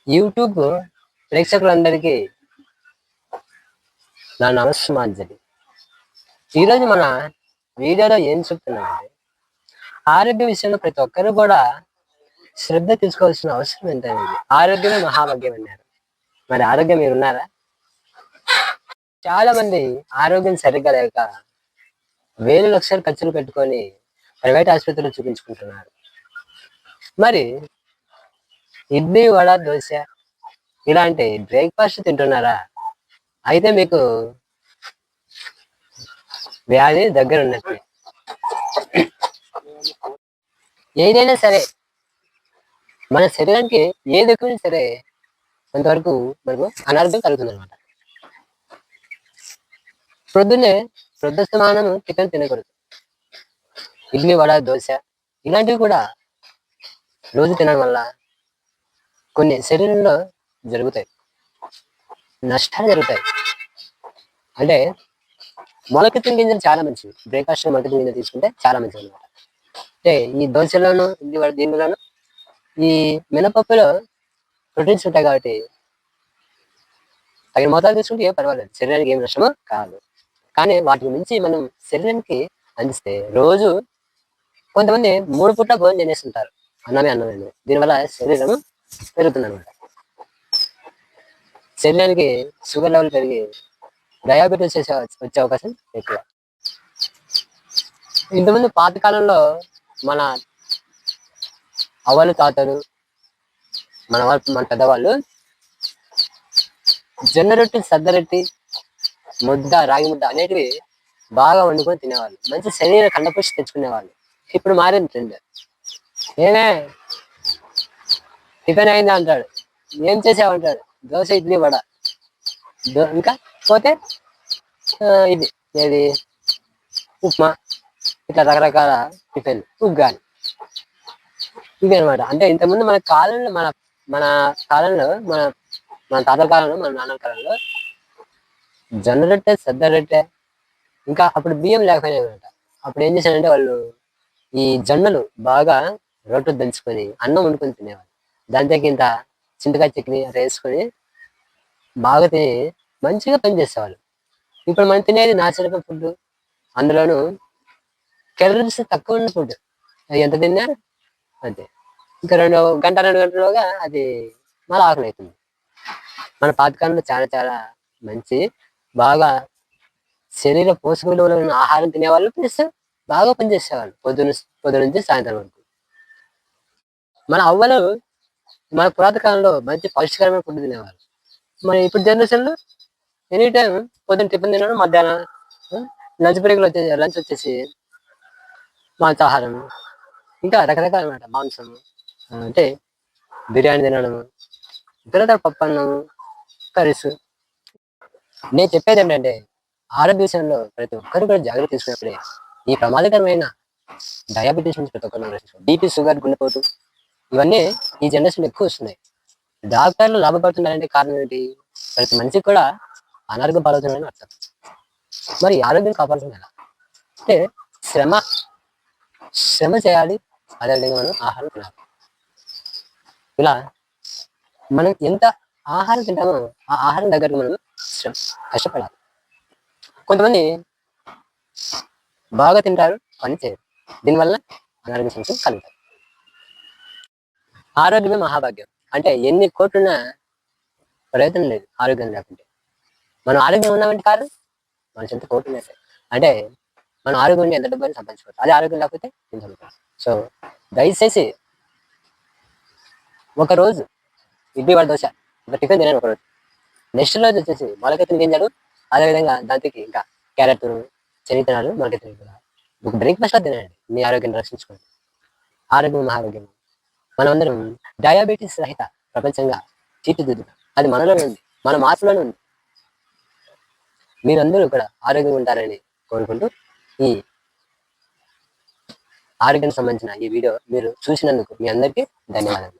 YouTube ప్రేక్షకులందరికీ నా నమస్సుమాంజలి. ఈరోజు మన వీడియోలో ఏం చెప్తున్నానంటే, ఆరోగ్య విషయంలో ప్రతి ఒక్కరు కూడా శ్రద్ధ తీసుకోవాల్సిన అవసరం ఎంతైనది. ఆరోగ్యమే మహాభాగ్యం అన్నారు. మరి ఆరోగ్యం మీరున్నారా? చాలా మంది ఆరోగ్యం సరిగ్గా లేక వేలు లక్షలు ఖర్చులు పెట్టుకొని ప్రైవేట్ ఆసుపత్రిలో చూపించుకుంటున్నారు. మరి ఇడ్లీ, వడ, దోశ ఇలాంటి బ్రేక్ఫాస్ట్ తింటున్నారా? అయితే మీకు వ్యాధి దగ్గర ఉన్నట్లే. ఏదైనా సరే మన శరీరానికి ఏది ఎక్కువైనా సరే కొంతవరకు మనకు అనారోగ్యం కలుగుతుంది అనమాట. పొద్దున్నే ప్రొద్దుస్తమానం టిఫిన్ తినకూడదు. ఇడ్లీ, వడ, దోశ ఇలాంటివి కూడా రోజు తినడం వల్ల కొన్ని శరీరంలో జరుగుతాయి, నష్టాలు జరుగుతాయి. అంటే మొలకెత్తిన గింజలు చాలా మంచివి. బ్రేక్ఫాస్ట్ మొలకెత్తిన గింజలు తీసుకుంటే చాలా మంచిది అనమాట. అంటే ఈ దోశలోను, ఇడ్లీ, వడ దీనిలోను ఈ మినపప్పులో ప్రోటీన్స్ ఉంటాయి కాబట్టి తగిన మోతాదు తీసుకుంటే ఏం పర్వాలేదు, శరీరానికి ఏం నష్టమో కాదు. కానీ వాటికి మించి మనం శరీరానికి అందిస్తే రోజు కొంతమంది 3 పూట్ల భోజనం తినేస్తుంటారు. అన్నమే. దీనివల్ల శరీరం పెరుగుతుంది అనమాట. శరీరానికి షుగర్ లెవెల్ పెరిగి డయాబెటీస్ వచ్చే అవకాశం ఎక్కువ. ఇంతకుముందు పాతకాలంలో మన అవ్వలు, తాతలు, మన పెద్దవాళ్ళు జొన్న రొట్టి, సద్ద రొట్టి, ముద్ద, రాగి ముద్ద అనేటివి బాగా వండుకొని తినేవాళ్ళు. మంచి శరీర కండపుష్టి తెచ్చుకునేవాళ్ళు. ఇప్పుడు మారింది ట్రెండ్. ఏమే టిఫిన్ అయిందా అంటాడు, ఏం చేసావంటాడు, దోశ, ఇడ్లీ, వడ, ఇంకా పోతే ఇది ఏది ఉప్మా, ఇట్లా రకరకాల టిఫిన్, ఉగ్గాని, ఇవి అనమాట. అంటే ఇంతకుముందు మన కాలంలో మన కాలంలో మన తాతల కాలంలో, మన నాన్నల కాలంలో జొన్న రొట్టె, సద్ద రొట్టె, ఇంకా అప్పుడు బియ్యం లేకపోయినాయి అనమాట. అప్పుడు ఏం చేశారంటే వాళ్ళు ఈ జొన్నలు బాగా రోట్లో దంచుకొని అన్నం వండుకొని తినేవాళ్ళు. దాంతోకి ఇంత చింతకాయ చట్నీ వేసుకొని బాగా తిని మంచిగా పనిచేసేవాళ్ళు. ఇప్పుడు మనం తినేది నాచురల్ ఫుడ్, అందులోనూ క్యాలరీస్ తక్కువ ఉన్న ఫుడ్. ఎంత తిన్నా అంతే, ఇంకా 2 గంటలుగా అది మళ్ళీ ఆకలి అవుతుంది. మన పాతకాలంలో చాలా చాలా మంచి బాగా శరీర పోషక విలువలు ఉన్న ఆహారం తినేవాళ్ళు, ప్లస్ బాగా పనిచేసేవాళ్ళు పొద్దు నుంచి సాయంత్రం వరకు. మన అవ్వలు మన పురాతన కాలంలో మంచి పౌష్టికరమైన ఫుడ్ తినేవాళ్ళు. మరి ఇప్పుడు జనరేషన్లో ఎనీ టైం పొద్దున్న టిఫిన్ తినడం, మధ్యాహ్నం లంచ్ వచ్చేసి మాంసాహారం, ఇంకా రకరకాల అనమాట. మాంసం అంటే బిర్యానీ తినడం, ఇతర పప్పు అన్నం, కర్రీస్. నేను చెప్పేది ఏంటంటే ఆరోగ్య విషయంలో ప్రతి ఒక్కరు కూడా జాగ్రత్త తీసుకున్నప్పుడే ఈ ప్రమాదకరమైన డయాబెటీస్ నుంచి ప్రతి ఒక్కరు రక్షించుకోవాలి. బీపీ, షుగర్, గుండెపోటు ఇవన్నీ ఈ జనరేషన్ ఎక్కువ వస్తున్నాయి. డాక్టర్లు లాభపడుతున్నారంటే కారణం ఏంటి? ప్రతి మనిషికి కూడా అనారోగ్యం పాలవుతున్నారని అర్థం. మరి ఆరోగ్యం కాపాడుతుంది ఎలా అంటే శ్రమ చేయాలి, అదేవిధంగా మనం ఆహారం తినాలి. ఇలా మనం ఎంత ఆహారం తింటామో ఆ ఆహారం దగ్గర మనం కష్టపడాలి. కొంతమంది బాగా తింటారు, పని చేయరు. దీనివల్ల అనారోగ్య సమస్యలు కలుగుతాయి. ఆరోగ్యమే మహాభాగ్యం. అంటే ఎన్ని కోట్లున్నా ప్రయోజనం లేదు ఆరోగ్యం లేకుంటే. మనం ఆరోగ్యం ఉన్నామంటే కాదు, మన చెంత కోట్లు ఉన్నాయి. అంటే మనం ఆరోగ్యం ఉంటే ఎంత డబ్బులు సంపాదించుకోవచ్చు. అదే ఆరోగ్యం లేకపోతే ఎంత అనుకోవచ్చు. సో దయచేసి ఒకరోజు ఇడ్లీ, వడ, దోశ ఒక టిఫిన్ తినండి ఒకరోజు. నెక్స్ట్ రోజు వచ్చేసి మొలకెత్తిన గింజలు, అదేవిధంగా దాంట్లోకి ఇంకా క్యారెట్, శనగవిత్తనాలు, మొలకెత్తిన గింజలు ఒక బ్రేక్ఫాస్ట్గా తినండి. మీ ఆరోగ్యాన్ని రక్షించుకోండి. ఆరోగ్యం మహారోగ్యం. మనమందరం డయాబెటీస్ రహిత ప్రపంచంగా తీర్చిదిద్దుతాం. అది మనలోనే ఉంది, మన మార్పులోనే ఉంది. మీరందరూ కూడా ఆరోగ్యంగా ఉంటారని కోరుకుంటూ ఈ ఆరోగ్యానికి సంబంధించిన ఈ వీడియో మీరు చూసినందుకు మీ అందరికీ ధన్యవాదాలు.